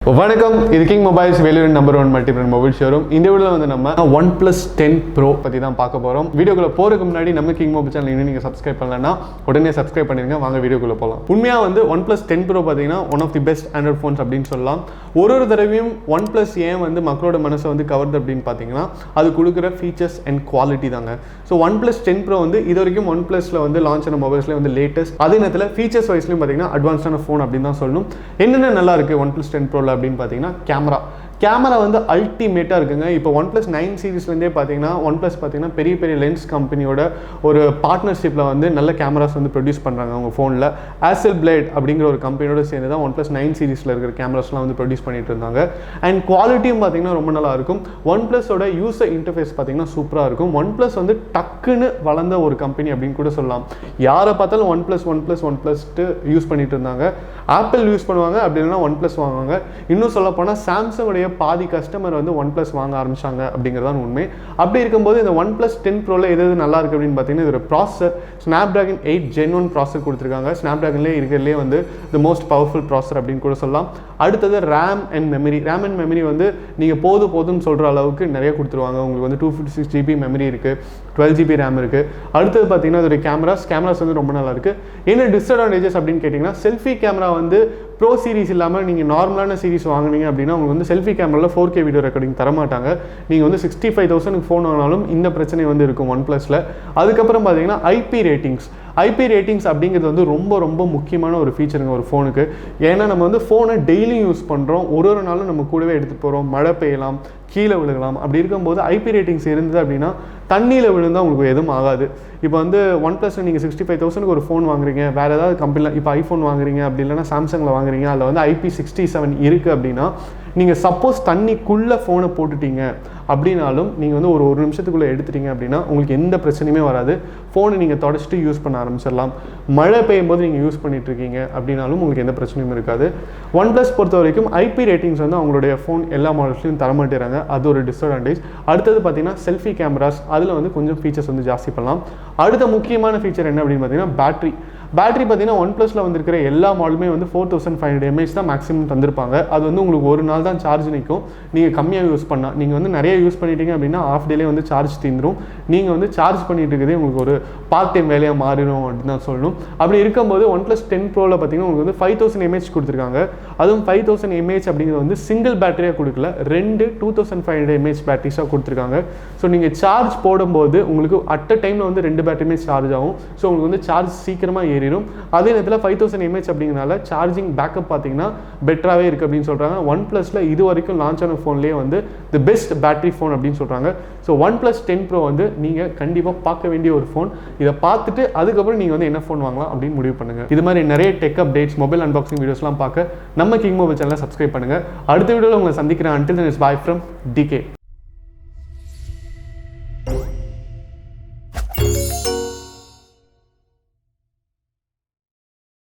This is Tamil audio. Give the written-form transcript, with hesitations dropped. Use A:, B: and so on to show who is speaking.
A: வணக்கம், இது king mobiles Vellore number 1 multi brand mobile showroom. இந்த வீடியோவில் வந்து நம்ம OnePlus 10 Pro பற்றி தான் பார்க்க போகிறோம். வீடியோக்குள்ள போகிறதுக்கு முன்னாடி நம்ம கிங் மொபைல் சேனல் இன்னும் நீங்கள் சப்ஸ்கிரைப் பண்ணலன்னா உடனே சப்ஸ்கிரைப் பண்ணிருங்க. வாங்க வீடியோக்குள்ள போகலாம். உண்மையாக வந்து OnePlus 10 Pro பார்த்தீங்கன்னா one of the best Android phones அப்படின்னு சொல்லலாம். ஒரு தடவையும் OnePlus ஏன் வந்து மக்களோட மனசை வந்து கவர்து அப்படின்னு பார்த்தீங்கன்னா அது கொடுக்குற ஃபீச்சர்ஸ் அண்ட் குவாலிட்டி தாங்க. ஸோ OnePlus 10 Pro வந்து இது வரைக்கும் OnePlusல வந்து லான்ச் ஆன மொபைல்ஸ்லேயே வந்து லேட்டஸ்ட், அதே நேரத்தில் ஃபீச்சர்ஸ் வைஸ்லையும் பார்த்தீங்கன்னா அட்வான்ஸ்டான ஃபோன் அப்படின்னு தான் சொல்லணும். என்னென்ன நல்லா இருக்குது OnePlus 10 Pro அப்படின்னு பார்த்தீங்கன்னா கேமரா வந்து அல்டிமேட்டாக இருக்குங்க. இப்போ OnePlus 9 சீரிஸ்லேருந்தே பார்த்தீங்கன்னா OnePlus பார்த்தீங்கன்னா பெரிய பெரிய லென்ஸ் கம்பெனியோட ஒரு பார்ட்னர்ஷிப்பில் வந்து நல்ல கேமராஸ் வந்து ப்ரொடியூஸ் பண்ணுறாங்க அவங்க ஃபோனில். ஆசல் பிளேட் அப்படிங்கிற ஒரு கம்பெனியோட சேர்ந்து தான் OnePlus 9 சீரிஸில் இருக்கிற கேமராஸ்லாம் வந்து ப்ரொடியூஸ் பண்ணிட்டு இருந்தாங்க. அண்ட் குவாலிட்டியும் பார்த்தீங்கன்னா ரொம்ப நல்லா இருக்கும். OnePlusோட யூசர் இன்டர்ஃபேஸ் பார்த்தீங்கன்னா சூப்பராக இருக்கும். OnePlus வந்து டக்குன்னு வளர்ந்த ஒரு கம்பெனி அப்படின்னு கூட சொல்லலாம். யாரை பார்த்தாலும் OnePlus யூஸ் பண்ணிட்டு இருந்தாங்க. ஆப்பிள் யூஸ் பண்ணுவாங்க, அப்படி இல்லைன்னா OnePlus வாங்குவாங்க. இன்னும் சொல்ல போனால் சாம்சங்குடைய பாதி கஸ்டமர் வந்து OnePlus வாங்க ஆரம்பிச்சாங்க அப்படிங்கிறதான் உண்மை. அப்படி இருக்கும்போது இந்த OnePlus 10 Proல எது நல்லா இருக்குது அப்படின்னு பார்த்தீங்கன்னா இதோட ப்ராசஸர் Snapdragon 8 Gen 1 ப்ராசஸர் கொடுத்துருக்காங்க. Snapdragonலே இருக்கிறதுலே வந்து தி மோஸ்ட் பவர்ஃபுல் ப்ராசஸர் அப்படின்னு கூட சொல்லலாம். அடுத்தது ரேம் அண்ட் மெமரி வந்து நீங்கள் போதும்னு சொல்கிற அளவுக்கு நிறைய கொடுத்துருவாங்க. உங்களுக்கு வந்து 256 GB மெமரி இருக்குது, 12 GB ரேம் இருக்குது. அடுத்தது பார்த்தீங்கன்னா இதோட கேமராஸ் வந்து ரொம்ப நல்லா இருக்குது. என்ன டிஸ்அட்வான்டேஜஸ் அப்படின்னு கேட்டிங்கன்னா செல்ஃபி கேமரா வந்து ப்ரோ சீரிஸ் இல்லாமல் நீங்கள் நார்மலான சீரிஸ் வாங்கினீங்க அப்படின்னா உங்களுக்கு வந்து செல்ஃபி கேமராவில் 4K வீடியோ ரெக்கார்டிங் தரமாட்டாங்க. நீங்கள் வந்து 65,000 ஃபோன் வாங்கினாலும் இந்த பிரச்சனை வந்து இருக்கும் OnePlusல. அதுக்கப்புறம் பார்த்தீங்கன்னா ஐபி ரேட்டிங்ஸ் அப்படிங்கிறது வந்து ரொம்ப முக்கியமான ஒரு ஃபீச்சருங்க ஒரு ஃபோனுக்கு. ஏன்னா நம்ம வந்து ஃபோனை டெய்லியும் யூஸ் பண்ணுறோம், ஒரு நாளும் நம்ம கூடவே எடுத்துகிட்டு போகிறோம். மழை பெய்யலாம், கீழே விழுகலாம். அப்படி இருக்கும்போது ஐபி ரேட்டிங்ஸ் இருந்தது அப்படின்னா தண்ணியில் விழுந்தால் உங்களுக்கு எதுவும் ஆகாது. இப்போ வந்து OnePlusல நீங்கள் 65,000 ஒரு ஃபோன் வாங்குறீங்க, வேறு ஏதாவது கம்பெனியில் இப்போ ஐஃபோன் வாங்குறீங்க, அப்படி இல்லைன்னா சாம்சங்கில் வாங்குறீங்க, அதில் வந்து IP67 இருக்குது அப்படின்னா நீங்கள் சப்போஸ் தண்ணிக்குள்ளே ஃபோனை போட்டுட்டீங்க அப்படின்னாலும் நீங்கள் வந்து ஒரு நிமிஷத்துக்குள்ளே எடுத்துட்டீங்க அப்படின்னா உங்களுக்கு எந்த பிரச்சனையுமே வராது. ஃபோனை நீங்கள் தொடச்சிட்டு யூஸ் பண்ண ஆரம்பிச்சிடலாம். மழை பெய்யும் போது நீங்கள் யூஸ் பண்ணிட்டு இருக்கீங்க அப்படின்னாலும் உங்களுக்கு எந்த பிரச்சனையும் இருக்காது. OnePlus பொறுத்த வரைக்கும் ஐபி ரேட்டிங்ஸ் வந்து அவங்களுடைய ஃபோன் எல்லா மாடல்ஸ்லையும் தரமாட்டேறாங்க. அது ஒரு டிஸ்அட்வான்டேஜ். அடுத்தது பார்த்தீங்கன்னா செல்ஃபி கேமராஸ், அதில் வந்து கொஞ்சம் ஃபீச்சர்ஸ் வந்து ஜாஸ்தி பண்ணலாம். அடுத்த முக்கியமான ஃபீச்சர் என்ன அப்படின்னு பார்த்தீங்கன்னா பேட்டரி பார்த்தீங்கன்னா OnePlusல வந்துருக்கிற எல்லா மாடலுமே வந்து 4500 mAh தான் மேக்ஸிமம் தந்திருப்பாங்க. அது வந்து உங்களுக்கு ஒரு நாள் தான் சார்ஜ் நிற்கும். நீங்கள் கம்மியாக யூஸ் பண்ணால், நீங்கள் வந்து நிறைய யூஸ் பண்ணிட்டீங்க அப்படின்னா ஆஃப் டேலே வந்து சார்ஜ் தீந்துடும். நீங்கள் வந்து சார்ஜ் பண்ணிட்டு இருக்கிறதே உங்களுக்கு ஒரு பார்ட் டைம் வேலையாக மாறிடும் அப்படின்னு தான் சொல்லணும். அப்படி இருக்கும்போது OnePlus 10 Proல பார்த்தீங்கன்னா உங்களுக்கு வந்து 5000 mAh கொடுத்துருக்காங்க. அதுவும் 5000 mAh அப்படிங்கிறது வந்து சிங்கிள் பேட்டரியாக கொடுக்கல, 2500 mAh பேட்டரிஸாக கொடுத்துருக்காங்க. ஸோ நீங்கள் சார்ஜ் போடும்போது உங்களுக்கு அட் அ டைமில் வந்து 2 பேட்டரியுமே சார்ஜ் ஆகும். ஸோ உங்களுக்கு வந்து சார்ஜ் சீக்கிரமாக ஏறிடும். அதே நேரத்தில் 5000 mAh அப்படிங்கிறனால சார்ஜிங் பேக்கப் பார்த்தீங்கன்னா பெட்டராகவே இருக்குது அப்படின்னு சொல்கிறாங்க. OnePlusல இது வரைக்கும் லான்ச் ஆன ஃபோன்லேயே வந்து தி பெஸ்ட் பேட்டரி ஃபோன் அப்படின்னு சொல்கிறாங்க. ஸோ OnePlus 10 Pro வந்து நீங்கள் கண்டிப்பாக பார்க்க வேண்டிய ஒரு ஃபோன். இதை பார்த்துட்டு அதுக்கப்புறம் நீங்கள் வந்து என்ன ஃபோன் வாங்கலாம் அப்படின்னு முடிவு பண்ணுங்கள். இது மாதிரி நிறைய டெக் அப்டேட்ஸ், மொபைல் அன்பாக்சிங் வீடியோஸ்லாம் பார்க்க நம்ம கிங் மொபைல் சேனலை சப்ஸ்கிரைப் பண்ணுங்கள். அடுத்த வீடியோவில் உங்களை சந்திக்கிறேன். Until then, it's bye from DK.